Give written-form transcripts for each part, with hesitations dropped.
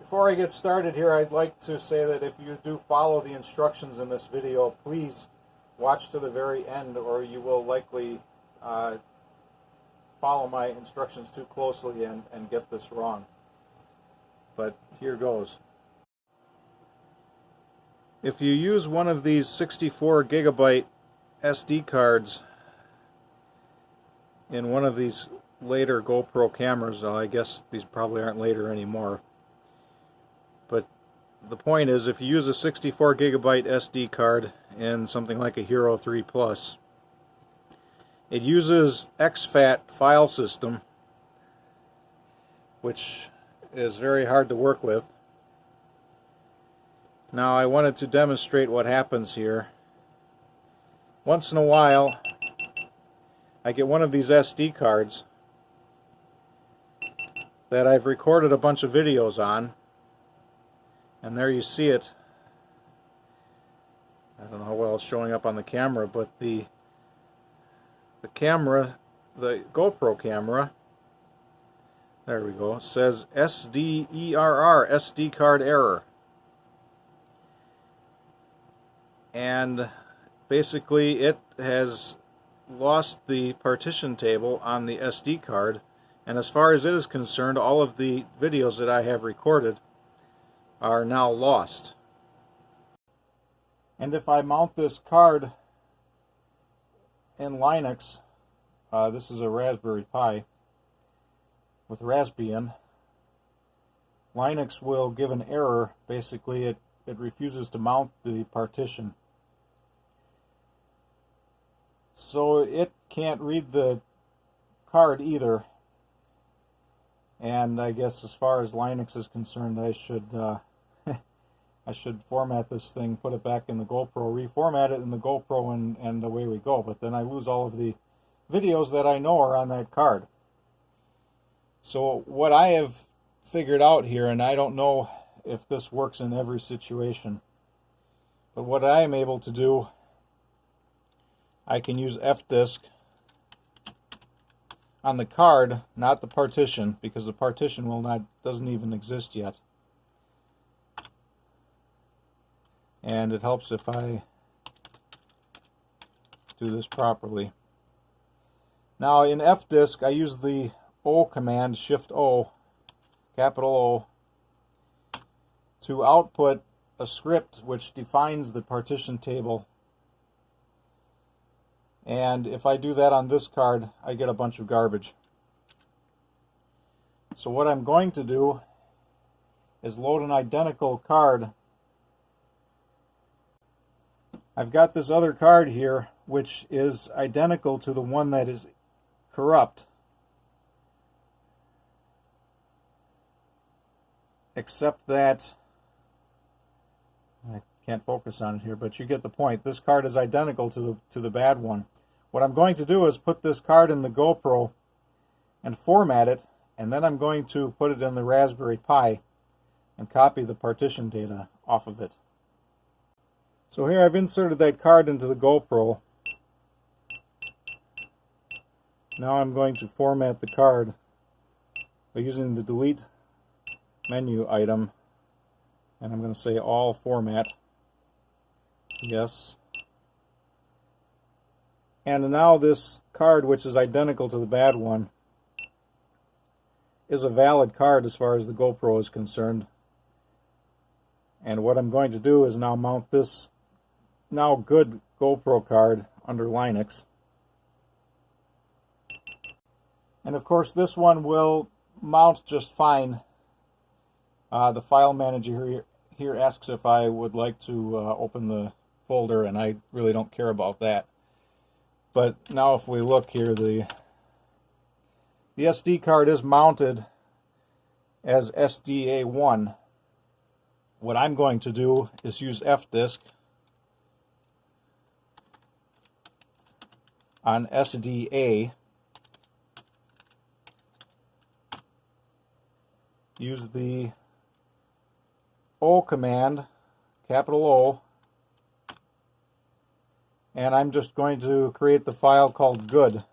Before I get started here, I'd like to say that if you do follow the instructions in this video, please watch to the very end, or you will likely follow my instructions too closely and get this wrong. But here goes. If you use one of these 64 gigabyte SD cards in one of these later GoPro cameras, I guess these probably aren't later anymore, but the point is, if you use a 64 gigabyte SD card in something like a Hero 3 Plus, it uses exFAT file system, which is very hard to work with. Now I wanted to demonstrate what happens here. Once in a while I get one of these SD cards that I've recorded a bunch of videos on, and there you see it. I don't know how well it's showing up on the camera, but the camera, the GoPro camera, there we go, says SD ERR, SD card error. And basically it has lost the partition table on the SD card, and as far as it is concerned, all of the videos that I have recorded are now lost. And if I mount this card in Linux, this is a Raspberry Pi with Raspbian, Linux will give an error. Basically it refuses to mount the partition. So it can't read the card either, and I guess as far as Linux is concerned, I should I should format this thing, put it back in the GoPro, reformat it in the GoPro, and away we go. But then I lose all of the videos that I know are on that card. So what I have figured out here, and I don't know if this works in every situation, but what I am able to do, I can use fdisk on the card, not the partition, because the partition doesn't even exist yet. And it helps if I do this properly. Now in fdisk, I use the O command, Shift O, capital O, to output a script which defines the partition table. And if I do that on this card, I get a bunch of garbage. So what I'm going to do is load an identical card. I've got this other card here which is identical to the one that is corrupt, except that I can't focus on it here, but you get the point. This card is identical to the bad one. What I'm going to do is put this card in the GoPro and format it, and then I'm going to put it in the Raspberry Pi and copy the partition data off of it. So here I've inserted that card into the GoPro. Now I'm going to format the card by using the delete menu item, and I'm going to say all format, yes. And now this card, which is identical to the bad one, is a valid card as far as the GoPro is concerned. And what I'm going to do is now mount this now good GoPro card under Linux. And of course this one will mount just fine. The file manager here asks if I would like to open the folder, and I really don't care about that. But now if we look here, the SD card is mounted as SDA1. What I'm going to do is use fdisk on SDA, use the O command, capital O, and I'm just going to create the file called good.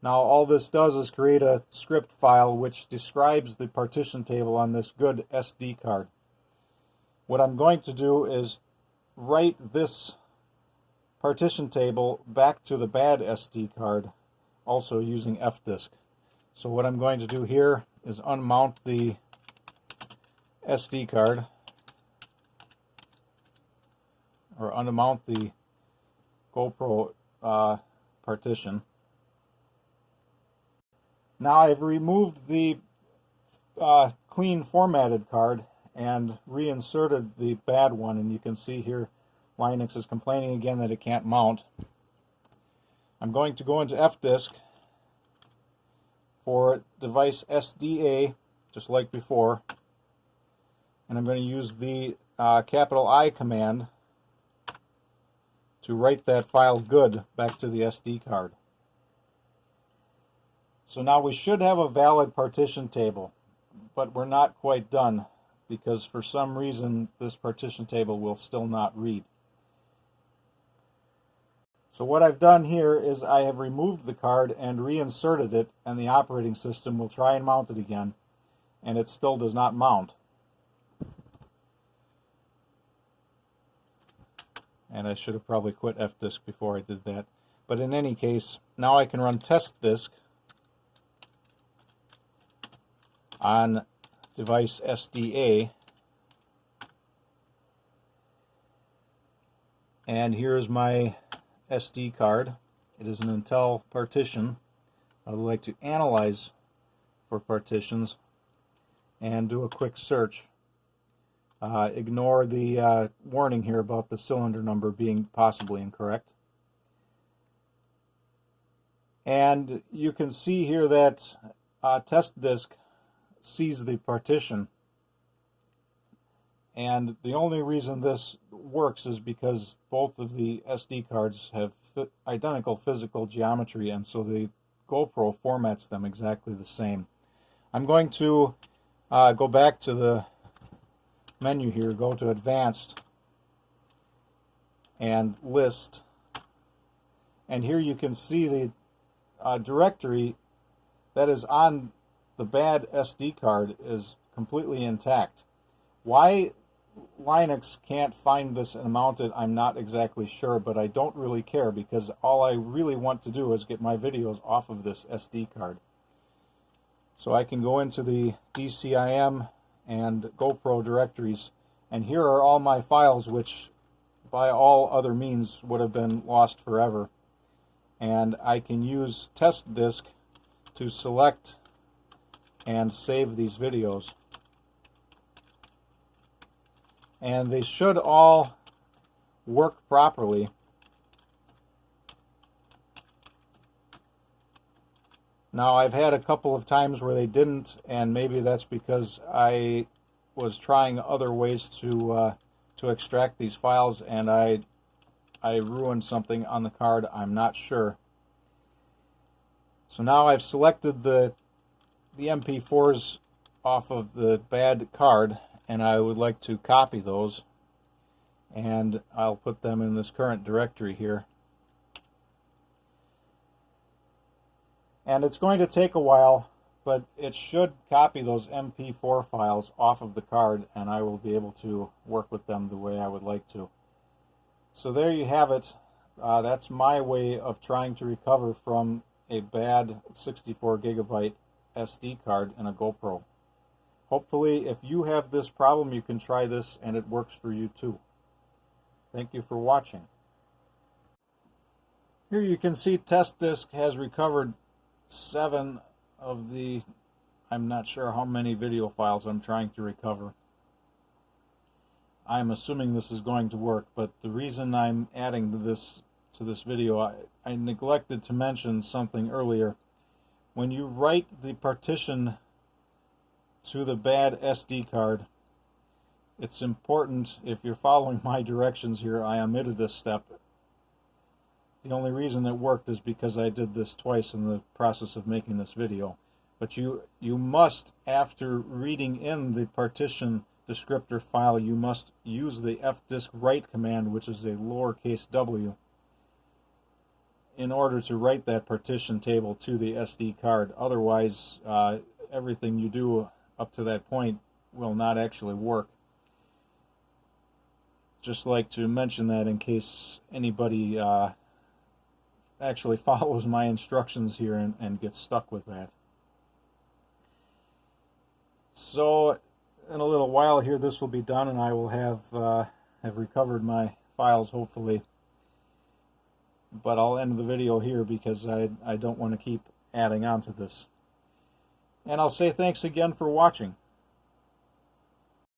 Now all this does is create a script file which describes the partition table on this good SD card. What I'm going to do is write this partition table back to the bad SD card, also using fdisk. So what I'm going to do here is unmount the SD card, or unmount the GoPro partition. Now I've removed the clean formatted card and reinserted the bad one, and you can see here Linux is complaining again that it can't mount. I'm going to go into fdisk for device SDA, just like before, and I'm going to use the capital I command to write that file good back to the SD card. So now we should have a valid partition table, but we're not quite done because for some reason this partition table will still not read. So what I've done here is I have removed the card and reinserted it, and the operating system will try and mount it again, and it still does not mount. And I should have probably quit fdisk before I did that. But in any case, now I can run test disk on device SDA, and here's my SD card. It is an Intel partition. I would like to analyze for partitions and do a quick search. Ignore the warning here about the cylinder number being possibly incorrect. And you can see here that test disk sees the partition, and the only reason this works is because both of the SD cards have identical physical geometry, and so the GoPro formats them exactly the same. I'm going to go back to the menu here, go to Advanced and List, and here you can see the directory that is on the bad SD card is completely intact. Why Linux can't find this and mount it, I'm not exactly sure, but I don't really care because all I really want to do is get my videos off of this SD card. So I can go into the DCIM and GoPro directories, and here are all my files which by all other means would have been lost forever. And I can use test disk to select and save these videos. And they should all work properly. Now I've had a couple of times where they didn't, and maybe that's because I was trying other ways to extract these files, and I ruined something on the card. I'm not sure. So now I've selected the MP4s off of the bad card, and I would like to copy those, and I'll put them in this current directory here. And it's going to take a while, but it should copy those MP4 files off of the card, and I will be able to work with them the way I would like to. So there you have it. That's my way of trying to recover from a bad 64 gigabyte SD card in a GoPro. Hopefully, if you have this problem, you can try this and it works for you too. Thank you for watching. Here you can see test disk has recovered 7 of the, I'm not sure how many video files I'm trying to recover. I'm assuming this is going to work, but the reason I'm adding to this video, I neglected to mention something earlier. When you write the partition to the bad SD card, it's important, if you're following my directions here, I omitted this step. The only reason it worked is because I did this twice in the process of making this video. But you must, after reading in the partition descriptor file, you must use the fdisk write command, which is a lowercase w, in order to write that partition table to the SD card. Otherwise, everything you do up to that point will not actually work. Just like to mention that in case anybody actually follows my instructions here and gets stuck with that. So in a little while here this will be done, and I will have recovered my files, hopefully. But I'll end the video here because I don't want to keep adding on to this. And I'll say thanks again for watching.